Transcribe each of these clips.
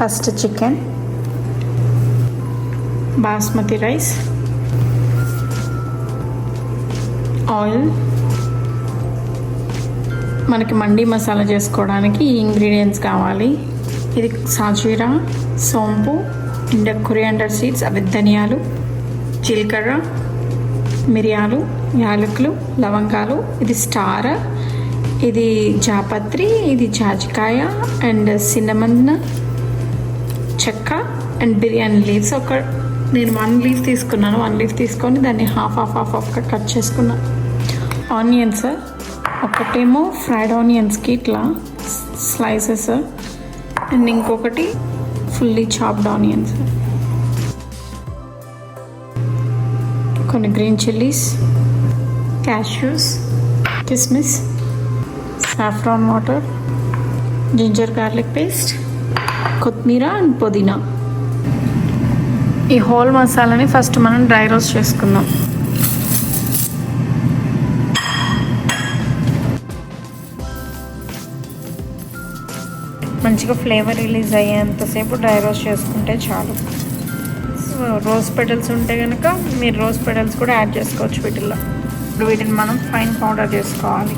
First chicken, basmati rice, oil. మనకి మండి మసాలా చేసుకోవడానికి ఈ ఇంగ్రీడియంట్స్ కావాలి. ఇది సాజీరా, సోంపు, కొరియాండర్ సీడ్స్, అవి ధనియాలు, జీలకర్ర, మిరియాలు, యాలకులు, లవంగాలు. ఇది స్టార్, ఇది జాపత్రి, ఇది జాజికాయ అండ్ సిన్నమన్, చెక్క అండ్ బిర్యానీ లీవ్స్. నేను 1 లీఫ్ తీసుకున్నాను. 1 లీఫ్ తీసుకొని దాన్ని హాఫ్గా కట్ చేసుకున్నాను. ఆనియన్స్, ఒకటేమో ఫ్రైడ్ ఆనియన్స్కి ఇట్లా స్లైసెస్ అండ్ ఇంకొకటి ఫుల్లీ చాప్డ్ ఆనియన్స్. కొన్ని గ్రీన్ చిల్లీస్, క్యాష్యూస్, కిస్మిస్, saffron water, ginger garlic paste, కొత్తిమీర అండ్ పుదీనా. ఈ హోల్ మసాలాని ఫస్ట్ మనం డ్రై రోస్ట్ చేసుకుందాం. మంచిగా ఫ్లేవర్ రిలీజ్ అయ్యేంతసేపు డ్రై రోస్ట్ చేసుకుంటే చాలు. రోజ్ పెటల్స్ ఉంటే కనుక మీరు రోజ్ పెటల్స్ కూడా యాడ్ చేసుకోవచ్చు వీటిల్లో. ఇప్పుడు వీటిని మనం ఫైన్ పౌడర్ చేసుకోవాలి.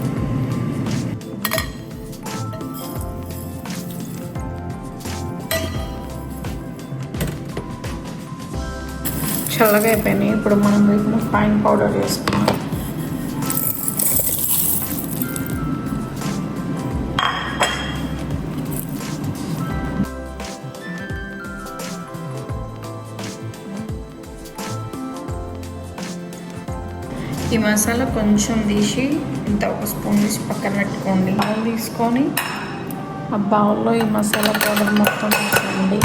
చల్లగా అయిపోయినాయి. ఇప్పుడు మనం వీటిని ఫైన్ పౌడర్ చేసుకున్నాం. ఈ మసాలా కొంచెం తీసి ఇంత ఒక స్పూన్ తీసి పక్కన పెట్టుకోండి. బౌల్ తీసుకొని ఆ బౌల్లో ఈ మసాలా పౌడర్ మొత్తం వేసేయండి.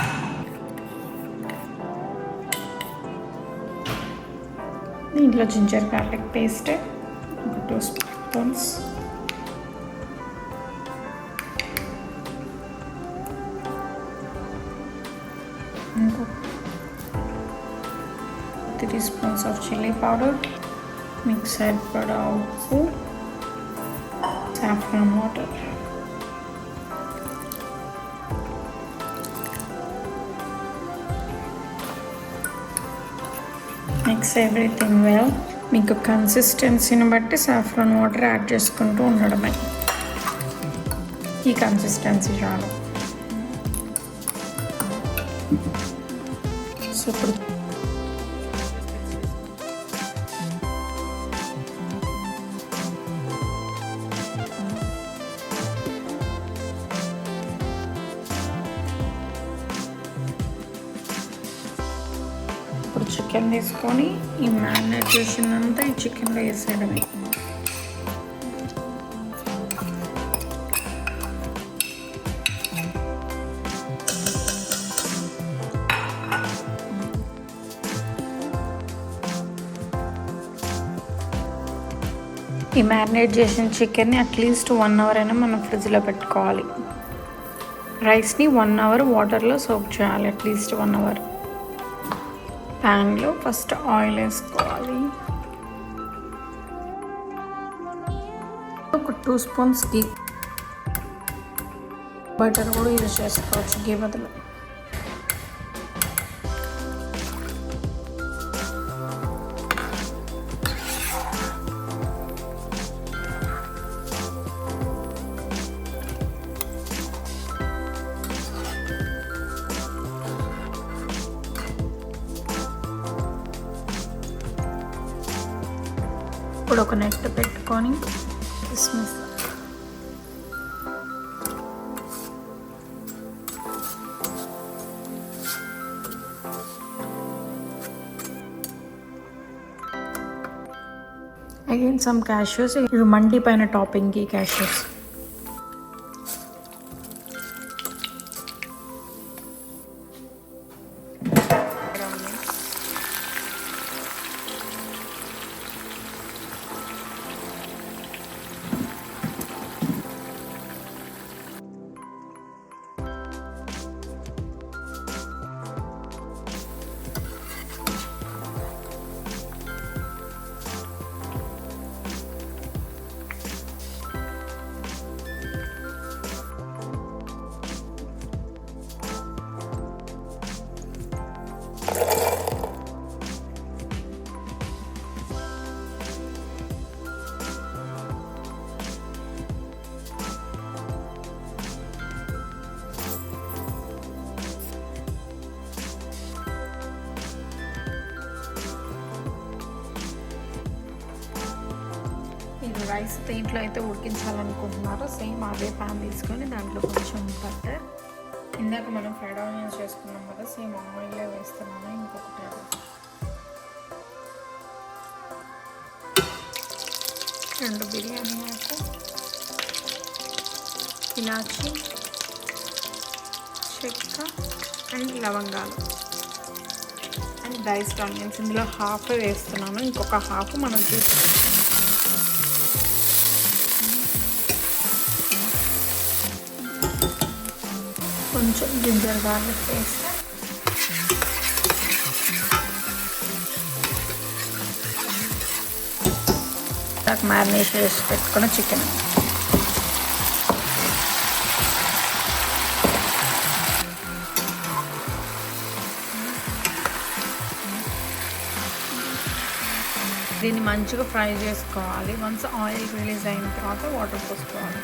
దీంట్లో జింజర్ గార్లిక్ పేస్ట్ ఒక 2 స్పూన్స్, ఇంకో 3 స్పూన్స్ ఆఫ్ చిల్లీ పౌడర్, మీకు సరిపడా ఉప్పు, saffron water, mix everything well. మీకు కన్సిస్టెన్సీని బట్టి సాఫ్రాన్ వాటర్ యాడ్ చేసుకుంటూ ఉండడమే. ఈ కన్సిస్టెన్సీ చాలు. సో ఇప్పుడు చికెన్ తీసుకొని ఈ మ్యారినేట్ చేసిందంతా ఈ చికెన్లో వేసేయడమే. ఈ మ్యారినేట్ చేసిన చికెన్ని అట్లీస్ట్ 1 అవర్ అయినా మనం ఫ్రిడ్జ్లో పెట్టుకోవాలి. రైస్ని 1 అవర్ వాటర్లో సోక్ చేయాలి, అట్లీస్ట్ 1 అవర్. ప్యాన్లో ఫస్ట్ ఆయిల్ వేసుకోవాలి. ఒక 2 స్పూన్స్ గీ, బటర్ కూడా యూజ్ చేసుకోవచ్చు గీ బదులు. ఇప్పుడు ఒక నెట్ పెట్టుకొని కిస్మిస్, అగైన్ సమ్ క్యాష్యూస్. ఇవి మండి పైన టాపింగ్కి క్యాష్యూస్. రైస్ దేంట్లో అయితే ఉడికించాలనుకుంటున్నారో సేమ్ అదే ప్యాన్ తీసుకొని దాంట్లో కొంచెం బటర్, ఇందాక మనం ఫ్రైడ్ ఆనియన్స్ చేసుకున్నాం కదా, సేమ్ ఆయిల్లో వేస్తున్నాము. ఇంకొకటి 2 బిర్యానీ ఆకు, ఇలాచి, చెక్క అండ్ లవంగాలు అండ్ డైస్డ్ ఆనియన్స్. ఇందులో హాఫ్ వేస్తున్నాను, ఇంకొక హాఫ్ మనం తీసుకుంటాం. కొంచెం జింజర్ గార్లిక్ పేస్ట్, నాకు మ్యారినేట్ చేసి పెట్టుకున్న చికెన్, దీన్ని మంచిగా ఫ్రై చేసుకోవాలి. వన్స్ ఆయిల్ రిలీజ్ అయిన తర్వాత వాటర్ పోసుకోవాలి.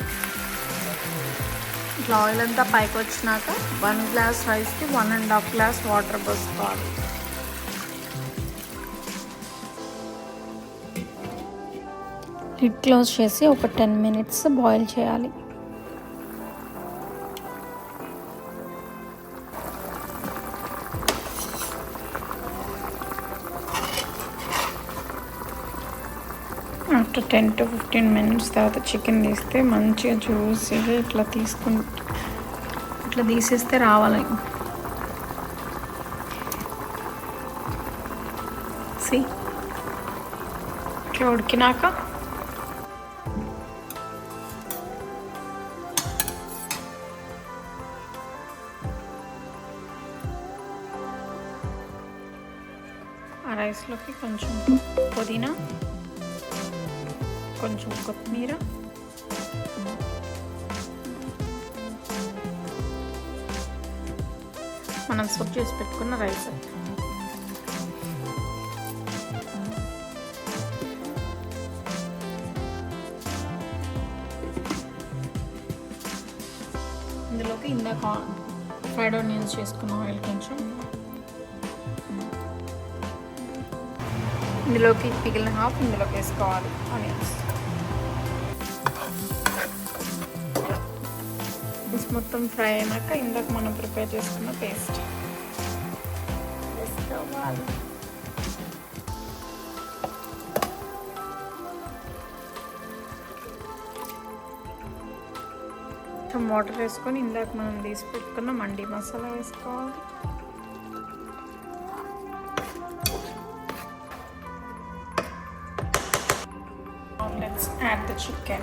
ఇట్లా ఆయిల్ అంతా పైకి వచ్చినాక 1 గ్లాస్ రైస్కి 1.5 గ్లాస్ వాటర్ పోసుకోవాలి. లిడ్ క్లోజ్ చేసి ఒక 10 మినిట్స్ బాయిల్ చేయాలి. ఆఫ్టర్ 10 to 15 మినిట్స్ తర్వాత చికెన్ తీస్తే మంచిగా జ్యూసీగా ఇట్లా తీసేస్తే రావాలి. ఇట్లా ఉడికినాక ఆ రైస్లోకి కొంచెం పుదీనా, కొంచెం కొత్తిమీర, మనం సోక్ చేసి పెట్టుకున్న రైస్, ఇందులోకి ఇందాక ఫ్రైడ్ ఆనియన్స్ చేసుకున్న ఆయిల్ కొంచెం, ఇందులోకి పిగిలిన హాఫ్ ఇందులోకి వేసుకోవాలి ఆనియన్స్. మొత్తం ఫ్రై అయినాక ఇందాక మనం ప్రిపేర్ చేసుకున్న పేస్ట్ వేసుకోవాలి. కొంచెం వాటర్ వేసుకొని ఇందాక మనం తీసి పెట్టుకున్న మండి మసాలా వేసుకోవాలి. Let's add the chicken.